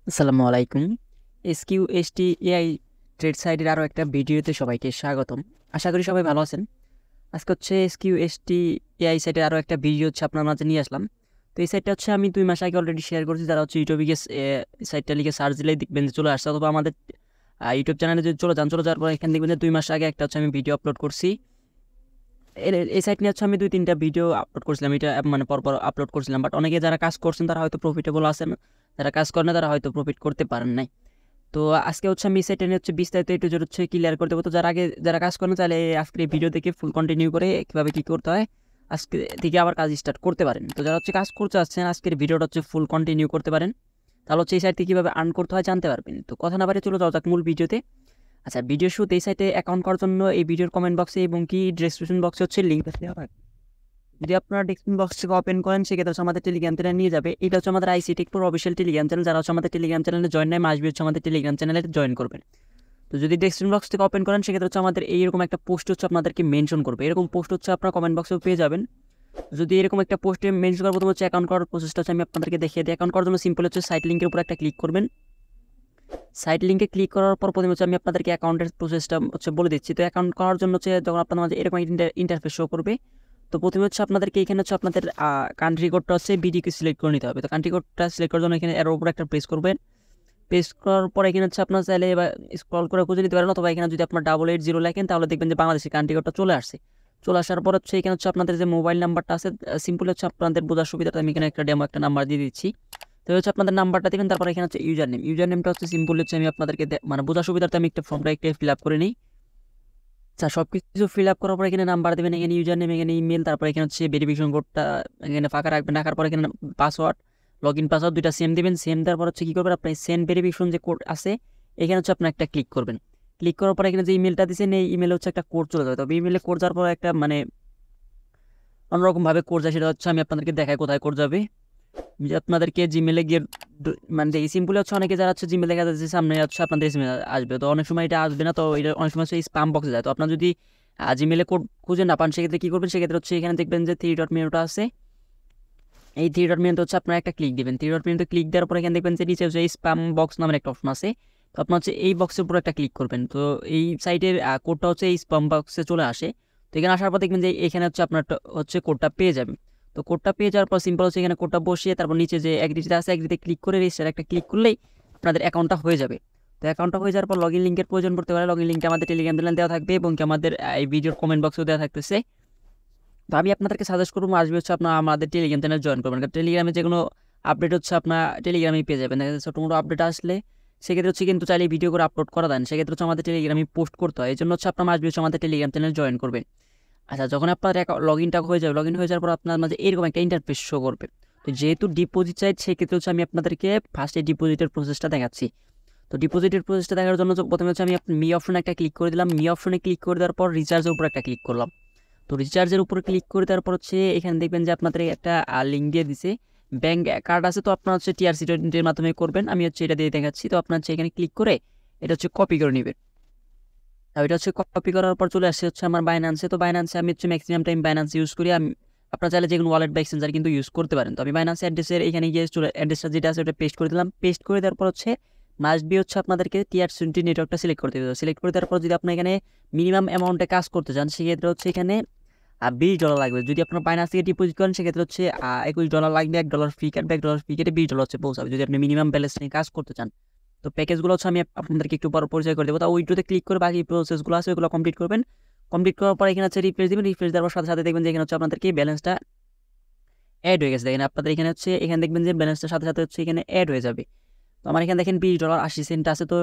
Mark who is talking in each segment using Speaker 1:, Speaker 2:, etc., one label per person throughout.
Speaker 1: আসসালামু আলাইকুম। এসকিউএসটি AI trade সাইটের আরও একটা ভিডিওতে সবাইকে স্বাগতম। আশা করি সবাই ভালো আছেন। আজকে হচ্ছে এসকিউএসটি এআই সাইটের আরও একটা ভিডিও হচ্ছে আপনার মাঝে নিয়ে আসলাম। তো এই সাইটটা হচ্ছে আমি 2 মাস আগে অলরেডি শেয়ার করছি। যারা হচ্ছে ইউটিউবে গিয়ে সাইটটা লিখে সার্চ দিলেই দেখবেন যে চলে আসছে, অথবা আমাদের ইউটিউব চ্যানেলে যদি চলে যাওয়ার পর এখানে দেখবেন যে 2 মাস আগে একটা হচ্ছে আমি ভিডিও আপলোড করছি। এই সাইট নিয়ে হচ্ছে আমি 2-3টা ভিডিও আপলোড করছিলাম, এটা মানে পরপর আপলোড করছিলাম। বাট অনেকে যারা কাজ করছেন তারা হয়তো প্রফিটেবল আছেন, যারা কাজ করেন না তারা হয়তো প্রফিট করতে পারেন নাই। তো আজকে হচ্ছে আমি সেটা নিয়ে হচ্ছে বিস্তারিত একটু জোর হচ্ছে ক্লিয়ার করে দেবো। তো যারা কাজ করেন তাহলে আজকের এই ভিডিও দেখে ফুল কন্টিনিউ করে কীভাবে কী করতে হয় আজকে থেকে আবার কাজ স্টার্ট করতে পারেন। তো যারা হচ্ছে কাজ করতে আসছেন আজকের ভিডিওটা হচ্ছে ফুল কন্টিনিউ করতে পারেন, তাহলে হচ্ছে এই সাইট থেকে কীভাবে আর্ন করতে হয় জানতে পারবেন। তো কথা না বাড়ে চলে যাওয়া যাক মূল ভিডিওতে। আচ্ছা, ভিডিও শুরুতে এই সাইটে অ্যাকাউন্ট করার জন্য এই ভিডিওর কমেন্ট বক্সে এবং কি ডিসক্রিপশন বক্সে হচ্ছে লিঙ্ক দেওয়া হয়। যদি আপনারা ডিসক্রিপশন বক্স থেকে ওপেন করেন সেক্ষেত্রে হচ্ছে আমাদের টেলিগ্রাম চ্যানেল নিয়ে যাবে। এটা হচ্ছে আমাদের ICT pro official Telegram channel. যারা হচ্ছে আমাদের টেলিগ্রাম চ্যানেলে জয়েন নাই মাসবি হচ্ছে আমাদের টেলিগ্রাম চ্যানেলে জয়েন করবেন। তো যদি ডেসক্রিপশন বক্স থেকে ওপেন করেন সেক্ষেত্রে হচ্ছে আমাদের এইরকম একটা পোস্ট হচ্ছে আপনাদেরকে মেনশন করবে। এরকম পোস্ট হচ্ছে আপনারা কমেন্ট বক্সেও পেয়ে যাবেন। যদি এরকম একটা পোস্টে মেনশন করার প্রথমে হচ্ছে অ্যাকাউন্ট করার প্রসেসটা হচ্ছে আমি আপনাদেরকে দেখিয়ে দিই। অ্যাকাউন্ট করার জন্য সিম্পল হচ্ছে সাইট লিঙ্কের উপর একটা ক্লিক করবেন। সাইট লিঙ্কে ক্লিক করার পর প্রথমে হচ্ছে আমি আপনাদেরকে অ্যাকাউন্টের প্রসেসটা হচ্ছে বলে দিচ্ছি। তো অ্যাকাউন্ট করার জন্য হচ্ছে যখন আপনাদের মাঝে এরকম ইন্টারফেস শো করবে, তো প্রথমে হচ্ছে আপনাদেরকে এখানে হচ্ছে আপনাদের কান্ট্রি কোডটা হচ্ছে বিডিকে সিলেক্ট করে নিতে হবে। তো কান্ট্রি কোডটা সিলেক্ট করার জন্য এখানে এর উপর একটা প্রেস করবেন। প্রেস করার পর এখানে হচ্ছে আপনার চাইলে বা স্ক্রল করে খুঁজে নিতে পারেন, অথবা এখানে যদি আপনার 880 লেখেন তাহলে দেখবেন যে বাংলাদেশের কান্ট্রি কোডটা চলে আসছে। চলে আসার পর হচ্ছে এখানে হচ্ছে আপনাদের যে মোবাইল নাম্বারটা আছে, সিম্পল হচ্ছে আপনাদের বোঝার সুবিধাটা আমি এখানে একটা ডেমো একটা নাম্বার দিয়ে দিচ্ছি। তো হচ্ছে আপনাদের নাম্বারটা দেবেন, তারপর এখানে হচ্ছে ইউজার নেমটা হচ্ছে সিম্পল হচ্ছে আমি আপনাদেরকে মানে বোঝার সুবিধার্থে আমি একটা ফর্মটা একটা ফিল আপ করে নিই। আচ্ছা, সব কিছু ফিল আপ করার পর এখানে নাম্বার দেবেন, এখানে ইউজার নেম, এখানে ইমেল, তারপর এখানে হচ্ছে ভেরিফিকেশন কোডটা এখানে ফাঁকা রাখবেন। রাখার পর এখানে পাসওয়ার্ড, লগ ইন পাসওয়ার্ড দুইটা সেম দেবেন। সেম দেওয়ার পর হচ্ছে কী করবেন, আপনি সেন্ড ভেরিফিকেশন যে কোড আছে এখানে হচ্ছে আপনার একটা ক্লিক করবেন। ক্লিক করার পর এখানে যে ইমেলটা দিচ্ছেন এই ইমেলে হচ্ছে একটা কোড চলে যাবে। তবে ইমেলে কোড যাওয়ার পর একটা মানে অন্যরকমভাবে কোড যায়, সেটা হচ্ছে আমি আপনাদেরকে দেখাই কোথায় কোড যাবে। যে আপনাদেরকে জিমেলে গিয়ে মানে যে সিম্পলি হচ্ছে অনেকে যারা হচ্ছে জিমেলে দেখা যাচ্ছে সামনে হচ্ছে আপনাদের এসএমএস আসবে, তো অনেক সময় এটা আসবে না। তো এটা অনেক সময় হচ্ছে স্প্যাম বক্সে যায়। তো আপনার যদি জিমেলে কোড খুঁজে না পান সেক্ষেত্রে কী করবেন, সেক্ষেত্রে হচ্ছে এখানে দেখবেন যে 3 ডট মেনুটা আছে। এই 3 ডট মেনুতে হচ্ছে আপনারা একটা ক্লিক দেবেন। 3 ডট মেনুতে ক্লিক দেওয়ার পর এখানে দেখবেন যে নিচে হচ্ছে স্প্যাম বক্স নামের একটা অপশন আছে। তো আপনার হচ্ছে এই বক্সের উপর একটা ক্লিক করবেন। তো এই সাইটের কোডটা হচ্ছে এই স্প্যাম বক্সে চলে আসে। তো এখানে আসার পর দেখবেন যে এখানে হচ্ছে আপনার হচ্ছে কোডটা পেয়ে যাবেন। তো কোডটা পেয়ে যাওয়ার পর সিম্পল হচ্ছে এখানে কোডটা বসিয়ে তারপর নিচে যে এগ্রিতে আছে এগ্রিতে ক্লিক করে রেজিস্টার একটা ক্লিক করলেই আপনাদের অ্যাকাউন্টটা হয়ে যাবে। তো অ্যাকাউন্টটা হয়ে যাওয়ার পর লগ ইন লিঙ্কের প্রয়োজন পড়তে পারে। লগ ইন লিঙ্কটা আমাদের টেলিগ্রাম চ্যানেলে দেওয়া থাকবে এবং কি আমাদের এই ভিডিওর কমেন্ট বক্সেও দেওয়া থাকতেছে। তো আমি আপনাদেরকে সাজেস্ট করবো আসবে হচ্ছে আপনার আমাদের টেলিগ্রাম চ্যানেল জয়েন করবেন। কারণ টেলিগ্রামে যে কোনো আপডেট হচ্ছে আপনার টেলিগ্রামে পেয়ে যাবেন। দেখা যাচ্ছে ছোটো মোটো আপডেট আসলে সেক্ষেত্রে হচ্ছে কিন্তু চাইলে ভিডিও করে আপলোড করা দেন, সেক্ষেত্রে হচ্ছে আমাদের টেলিগ্রামে পোস্ট করতে হয়। এই জন্য হচ্ছে আপনার আসবে হচ্ছে আমাদের টেলিগ্রাম চ্যানেল জয়েন করবেন। আচ্ছা, যখন আপনার লগ ইনটা হয়ে যাবে, লগ ইন হয়ে যাওয়ার পর আপনার মাঝে এরকম একটা ইন্টারফেস শো করবে। তো যেহেতু ডিপোজিট চাই সেক্ষেত্রে হচ্ছে আমি আপনাদেরকে ফার্স্টে ডিপোজিটের প্রসেসটা দেখাচ্ছি। তো ডিপোজিটের প্রসেসটা দেখার জন্য প্রথমে হচ্ছে আমি মি অপশনে একটা ক্লিক করে দিলাম। মি অপশনে ক্লিক করে দেওয়ার পর রিচার্জের উপর একটা ক্লিক করলাম। তো রিচার্জের উপরে ক্লিক করে দেওয়ার পর হচ্ছে এখানে দেখবেন যে আপনাদের একটা লিঙ্ক দিয়ে দিছে, ব্যাঙ্ক কার্ড আছে। তো আপনার হচ্ছে TRC20 মাধ্যমে করবেন, আমি হচ্ছে এটা দিয়ে দেখাচ্ছি। তো আপনার হচ্ছে এখানে ক্লিক করে এটা হচ্ছে কপি করে নেবেন। আর এটা হচ্ছে কপি করার পর চলে আসছে হচ্ছে আমার বাইন্যান্সে। তো বাইন্যান্সে আমি হচ্ছে ম্যাক্সিমাম টাইম বাইন্যান্স ইউজ করি। আপনারা চাইলে যে কোনো ওয়ালেট বা এক্সচেঞ্জার কিন্তু ইউজ করতে পারেন। তো আমি বাইন্যান্স অ্যাড্রেসের এখানে গিয়ে অ্যাড্রেসটা যেটা আছে ওটা পেস্ট করে দিলাম। পেস্ট করে দেওয়ার পর হচ্ছে মাস্ট বি হচ্ছে আপনাদেরকে TRC20 নেটওয়ার্কটা সিলেক্ট করতে হবে। সিলেক্ট করে দেওয়ার পর যদি আপনি এখানে মিনিমাম অ্যামাউন্টে কাজ করতে চান সেক্ষেত্রে হচ্ছে এখানে $20 লাগবে। যদি আপনার বাইন্যান্স থেকে ডিপোজিট করেন সেক্ষেত্রে হচ্ছে $21 লাগবে। $1 ফি কাটবে, $1 ফি কেটে $20 হচ্ছে পৌঁছাবে যদি আপনি মিনিমাম ব্যালেন্স নিয়ে কাজ করতে চান। তো প্যাকেজগুলো হচ্ছে আমি আপনাদেরকে একটু পর পরিচয় করে দেবো। তো ওইটাতে ক্লিক করে বাকি প্রসেসগুলো আছে ওইগুলো কমপ্লিট করবেন। কমপ্লিট করার পর এখানে হচ্ছে রিফ্রেশ দেবেন। রিফ্রেশ দেওয়ার সাথে সাথে দেখবেন যে এখানে হচ্ছে আপনাদেরকে ব্যালেন্সটা অ্যাড হয়ে গেছে। দেখেন আপনাদের এখানে হচ্ছে এখানে দেখবেন যে ব্যালেন্সটার সাথে সাথে হচ্ছে এখানে অ্যাড হয়ে যাবে। তো আমার এখানে দেখেন $20.80 আছে। তো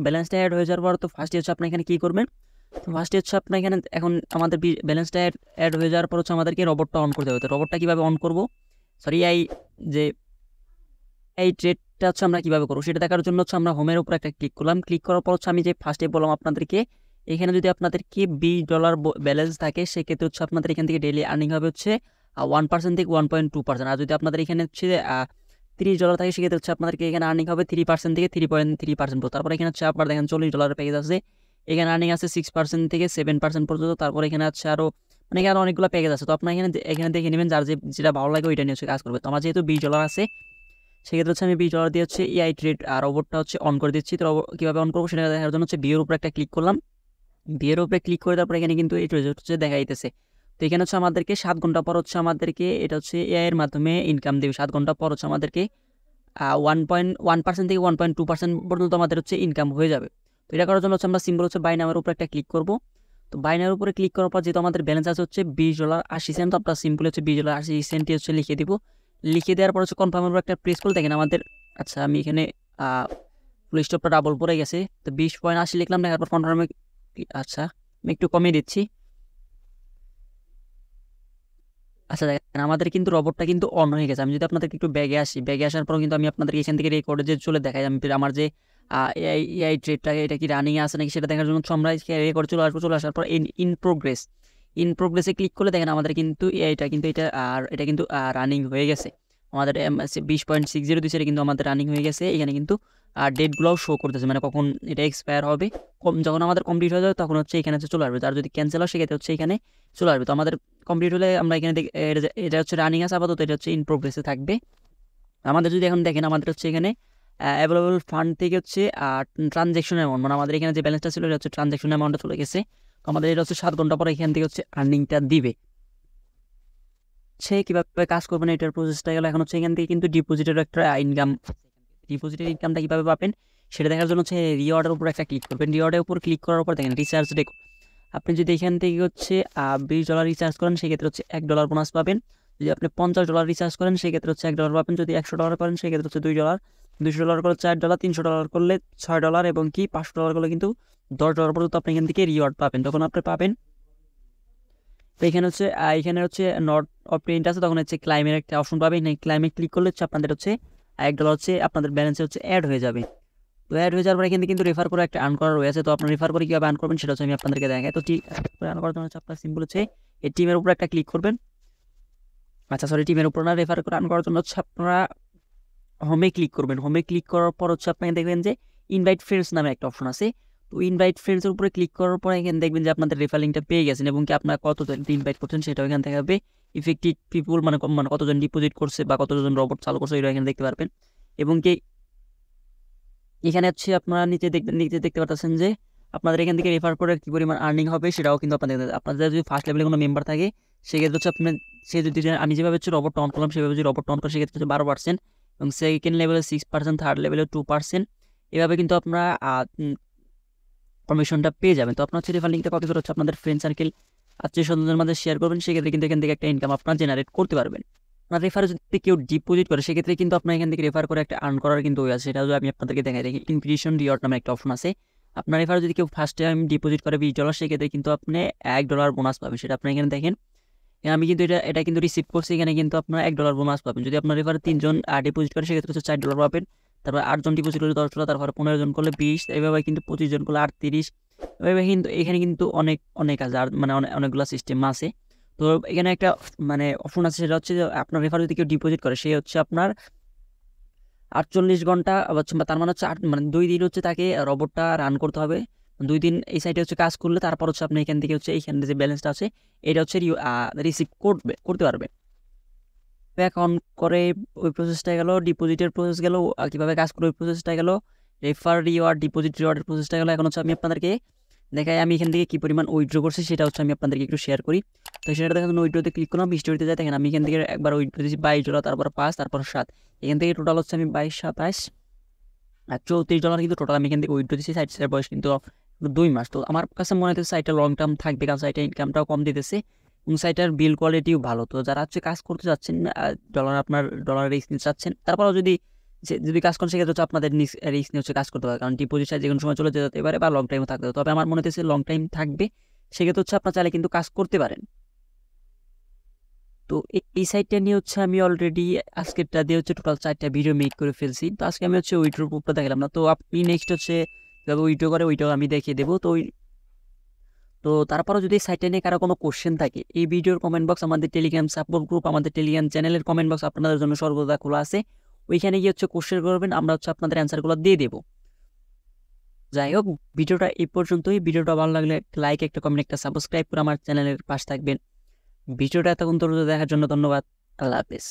Speaker 1: ব্যালেন্সটা অ্যাড হয়ে যাওয়ার পর তো ফার্স্টে হচ্ছে আপনি এখানে কী করবেন, তো ফার্স্টে হচ্ছে আপনার এখানে এখন আমাদের ব্যালেন্সটা অ্যাড হয়ে যাওয়ার পর হচ্ছে আমাদেরকে রবটটা অন করতে হবে। তো রবটটা কীভাবে অন করবো, সরি যে এই ট্রেডটা হচ্ছে আমরা কীভাবে করবো সেটা দেখার জন্য হচ্ছে আমরা হোমের উপর একটা ক্লিক করলাম। ক্লিক করার পর হচ্ছে আমি যে ফার্স্টে বললাম আপনাদেরকে এখানে যদি আপনাদেরকে $20 ব্যালেন্স থাকে সেক্ষেত্রে হচ্ছে আপনাদের এখান থেকে ডেইলি আর্নিং হবে হচ্ছে 1% থেকে 1.2%। আর যদি আপনাদের এখানে হচ্ছে $30 থাকে সেক্ষেত্রে হচ্ছে আপনাদেরকে এখানে আর্নিং হবে 3% থেকে 3.3%। তারপর এখানে হচ্ছে আপনার দেখেন $40 প্যাকেজ আছে, এখানে আর্নিং আছে 6% থেকে 7% পর্যন্ত। তারপর এখানে আছে আরও মানে এখানে অনেকগুলো প্যাকেজ আছে। তো আপনার এখানে দেখে নেবেন যার যেটা ভালো লাগে ওইটা নিয়ে হচ্ছে কাজ করবে। তো আমার যেহেতু $20 আছে সেক্ষেত্রে হচ্ছে আমি $20 দিয়ে হচ্ছে এআই ট্রেড রোবটটা হচ্ছে অন করে দিচ্ছি। তো কীভাবে অন করবো সেটা দেখার জন্য হচ্ছে ভিউর উপরে একটা ক্লিক করলাম। ভিউর উপরে ক্লিক করে তারপরে এখানে কিন্তু এই রেজাল্ট হচ্ছে দেখা দিতেছে। তো এখানে হচ্ছে আমাদেরকে 7 ঘন্টা পর হচ্ছে আমাদেরকে এটা হচ্ছে এআই এর মাধ্যমে ইনকাম দেবে। 7 ঘন্টা পর হচ্ছে আমাদেরকে 1.1% থেকে 1.2% পর্যন্ত আমাদের হচ্ছে ইনকাম হয়ে যাবে। তো এটা করার জন্য হচ্ছে আমরা সিম্বল হচ্ছে বাই নামের উপরে একটা ক্লিক করব। তো বাই নামের উপরে ক্লিক করার পর যেহেতু আমাদের ব্যালেন্স আছে হচ্ছে $20.80, তো আপনার সিম্পল হচ্ছে $20.80 হচ্ছে লিখে দিব। লিখে দেওয়ার পর হচ্ছে কনফার্মের উপর একটা প্রেস করে দেখেন আমাদের, আচ্ছা আমি এখানে ফুল স্টপটা ডাবল পড়ে গেছে। তো 20.80 লিখলাম, লেখার পর কনফার্মে, আচ্ছা আমি একটু কমিয়ে দিচ্ছি। আচ্ছা দেখেন আমাদের কিন্তু রোবটটা কিন্তু অন হয়ে গেছে। আমি যদি আপনাদেরকে একটু ব্যাগে আসি, ব্যাগে আসার পর কিন্তু আমি আপনাদেরকে এখান থেকে রেকর্ডে যে চলে দেখাই আমি আমার যে এআই ট্রেডটা এটা কি রানিং আছে নাকি সেটা দেখার জন্য আমরা রেকর্ড চলে আসবো। চলে আসার পর ইন প্রোগ্রেসে ক্লিক করলে দেখেন আমাদের কিন্তু এআইটা কিন্তু এটা কিন্তু রানিং হয়ে গেছে। আমাদের 20.60 দিচ্ছে, এটা কিন্তু আমাদের রানিং হয়ে গেছে। এখানে কিন্তু ডেটগুলোও শো করতেছে, মানে কখন এটা এক্সপায়ার হবে। যখন আমাদের কমপ্লিট হয়ে যাবে তখন হচ্ছে এখানে চলে আসবে। আর যদি ক্যান্সেল হয় সেক্ষেত্রে হচ্ছে এখানে চলে আসবে। তো আমাদের কমপ্লিট হলে আমরা এখানে এটা হচ্ছে রানিং আছে আপাতত, এটা হচ্ছে ইন প্রোগ্রেসে থাকবে। আমাদের যদি এখন দেখেন আমাদের হচ্ছে এখানে অ্যাভেলেবল ফান্ড থেকে হচ্ছে ট্রানজ্যাকশন অ্যামাউন্ট, মানে আমাদের এখানে যে ব্যালেন্সটা ছিল এটা হচ্ছে ট্রানজ্যাকশন অ্যামাউন্টটা চলে গেছে। তো আমাদের এটা হচ্ছে 7 ঘন্টা পরে এখান থেকে হচ্ছে আর্নিংটা দিবে। সে কীভাবে কাজ করবেন এটার প্রসেসটা গেল। এখন হচ্ছে এখান থেকে কিন্তু ডিপোজিটের একটা ডিপোজিটের ইনকামটা কীভাবে পাবেন সেটা দেখার জন্য হচ্ছে রিওয়ার্ডের উপর একটা ক্লিক করবেন। রিওয়ার্ডের উপর ক্লিক করার পর দেখেন রিচার্জ রেকর্ড। আপনি যদি এখান থেকে হচ্ছে $20 রিচার্জ করেন সেক্ষেত্রে হচ্ছে $1 বোনাস পাবেন। যদি আপনি $50 রিচার্জ করেন সেক্ষেত্রে হচ্ছে $1 পাবেন। যদি $100 করেন সেক্ষেত্রে হচ্ছে $2, $200 করলে $4, $300 করলে $6 এবং কি $500 করলে কিন্তু $10 পর্যন্ত আপনি এখান থেকে রিওয়ার্ড পাবেন। তখন আপনি পাবেন, তো এখানে হচ্ছে নট অফ প্রিন্ট আছে, তখন হচ্ছে ক্লাইমের একটা অপশন পাবেন। এই ক্লাইমে ক্লিক করলে হচ্ছে আপনাদের হচ্ছে $1 হচ্ছে আপনাদের ব্যালেন্সে হচ্ছে অ্যাড হয়ে যাবে। তো অ্যাড হয়ে যাওয়ার পর এখানে কিন্তু রেফার করে একটা আর্ন করা রয়েছে। তো আপনার রেফার করে কীভাবে আর্ন করবেন সেটা হচ্ছে আমি আপনাদেরকে দেখাই। তো আর্ন করার জন্য হচ্ছে আপনার সিম্পল হচ্ছে এই টিমের উপর একটা ক্লিক করবেন। আচ্ছা সরি, টিমের উপর না, রেফার করে আর্ন করার জন্য হচ্ছে আপনারা হোমে ক্লিক করবেন। হোমে ক্লিক করার পর হচ্ছে আপনাকে দেখবেন যে ইনভাইট ফ্রেন্ডস নামে একটা অপশন আছে। তো ইনভাইট ফ্রেন্ডসের উপরে ক্লিক করার পর এখানে দেখবেন যে আপনাদের রেফার লিঙ্কটা পেয়ে গেছেন এবং কি আপনারা কতজন ইনভাইট করছেন সেটাও এখানে দেখাবে। ইফেক্টিভ পিপুল মানে কতজন ডিপোজিট করছে বা কতজন রোবট চালু করছে এটা এখানে দেখতে পারবেন। এবং কি এখানে হচ্ছে আপনারা নিচে দেখতে পাচ্ছেন যে আপনাদের এখান থেকে রেফার করে কী পরিমাণ আর্নিং হবে সেটাও কিন্তু আপনাদের যদি ফার্স্ট লেভেলে কোনো মেম্বার থাকে সেক্ষেত্রে হচ্ছে আমি যেভাবে হচ্ছে রোবট অন করলাম সেভাবে যদি রোবট অন করে সেক্ষেত্রে হচ্ছে 12% এবং সেকেন্ড লেভেলে 6%, থার্ড লেভেলে 2%, এভাবে কিন্তু আপনারা কমিশনটা পেয়ে যাবেন। তো আপনার হচ্ছে রেফার লিঙ্কটা কপি করে হচ্ছে আপনাদের ফ্রেন্ড সার্কেল আত্মীয় স্বজনদের মাঝে শেয়ার করবেন, সেক্ষেত্রে কিন্তু এখান থেকে একটা ইনকাম আপনারা জেনারেট করতে পারবেন। আপনার রেফারে যদি কেউ ডিপোজিট করে সেক্ষেত্রে কিন্তু আপনার এখান থেকে রেফার করে একটা আর্ন করার কিন্তু ওই আছে, সেটা আমি আপনাদেরকে দেখাই দেখি। ইনভিটেশন রিওয়ার্ড নামে একটা অপশন আছে। আপনার রেফারে যদি কেউ ফার্স্ট টাইম ডিপোজিট করে $20 সেক্ষেত্রে কিন্তু আপনি $1 বোনাস পাবেন। সেটা আপনি এখানে দেখেন আমি কিন্তু এটা কিন্তু রিসিভ করছি, এখানে কিন্তু আপনার $1 বোনাস পাবেন। যদি আপনার রেফারে 3 জন ডিপোজিট করে সেক্ষেত্রে হচ্ছে $4 পাবেন। তারপর 8 জন ডিপোজিট করলে $10, তারপরে 15 জন করলে 20, এভাবে কিন্তু 25 জন করলে 38, এভাবে কিন্তু এখানে কিন্তু অনেক আছে, আর মানে অনেকগুলো সিস্টেম আছে। তো এখানে একটা মানে অপশন আছে, সেটা হচ্ছে যে আপনার রেফার যদি কেউ ডিপোজিট করে সে হচ্ছে আপনার 48 ঘন্টা হচ্ছে, তার মানে হচ্ছে 2 দিন হচ্ছে তাকে রোবটটা রান করতে হবে। 2 দিন এই সাইটে হচ্ছে কাজ করলে তারপর হচ্ছে আপনি এখান থেকে হচ্ছে এইখানে যে ব্যালেন্সটা আছে এটা হচ্ছে রিসিভ করতে পারবে। অ্যাকাউন্ট করে ওই প্রসেসটা গেল, ডিপোজিটের প্রসেস গেল, কীভাবে কাজ করে ওই প্রসেসটা গেল, রেফার রিওয়ার্ড ডিপোজিট রিওয়ার্ডের প্রসেসটা গেল। এখন হচ্ছে আমি আপনাদেরকে দেখাই আমি এখান থেকে কী পরিমাণ উইথড্র করছি সেটা হচ্ছে আমি আপনাদেরকে একটু শেয়ার করি। তো সেটা দেখার জন্য উইথড্রতে ক্লিক করলাম, হিস্টোরিতে যাই, দেখেন আমি এখান থেকে একবার উইথড্র দিয়েছি $22, তারপর 5, তারপর 7, এখান থেকে টোটাল হচ্ছে আমি 22, 27 আর $34 কিন্তু টোটাল আমি এখান থেকে উইথড্র দিয়েছি। সাইটের বয়স কিন্তু 2 মাস। তো আমার কাছে মনে হচ্ছে সাইটটা লং টার্ম থাকবে, কারণ সাইটের ইনকামটাও কম দিতেছে এবং সাইটের বিল কোয়ালিটিও ভালো। তো যারা হচ্ছে কাজ করতে চাচ্ছেন ডলার রিস্ক নিতে চাচ্ছেন, তারপরেও যদি কাজ করেন সেক্ষেত্রে হচ্ছে আপনাদের রিস্ক নিয়ে হচ্ছে কাজ করতে হবে, কারণ ডিপোজিট যে কোনো সময় চলে যেতে পারে বা লং টাইমও থাকতে হবে। তবে আমার মনে হচ্ছে লং টাইম থাকবে, সেক্ষেত্রে হচ্ছে আপনার চাইলে কিন্তু কাজ করতে পারেন। তো এই সাইটটা নিয়ে হচ্ছে আমি অলরেডি আজকেরটা দিয়ে হচ্ছে টোটাল 4টা ভিডিও মেক করে ফেলছি। তো আজকে আমি হচ্ছে উইথড্র প্রুফটা দেখালাম না। তো আপনি নেক্সট হচ্ছে কীভাবে উইথড্র করে ওইটাও আমি দেখিয়ে দেবো। তো তারপরও যদি সাইটটা নিয়ে কারো কোনো কোশ্চেন থাকে, এই ভিডিওর কমেন্ট বক্স, আমাদের টেলিগ্রাম সাপোর্ট গ্রুপ, আমাদের টেলিগ্রাম চ্যানেলের কমেন্ট বক্স আপনাদের জন্য সর্বদা খোলা আছে। ওইখানে গিয়ে হচ্ছে কোশ্চেন করবেন, আমরা হচ্ছে আপনাদের অ্যান্সারগুলো দিয়ে দেবো। যাই হোক, ভিডিওটা এই পর্যন্তই। ভিডিওটা ভালো লাগলে লাইক, একটা কমেন্ট, একটা সাবস্ক্রাইব করে আমার চ্যানেলের পাশে থাকবেন। ভিডিওটা এতক্ষণ ধরে দেখার জন্য ধন্যবাদ। আল্লাহ হাফেজ।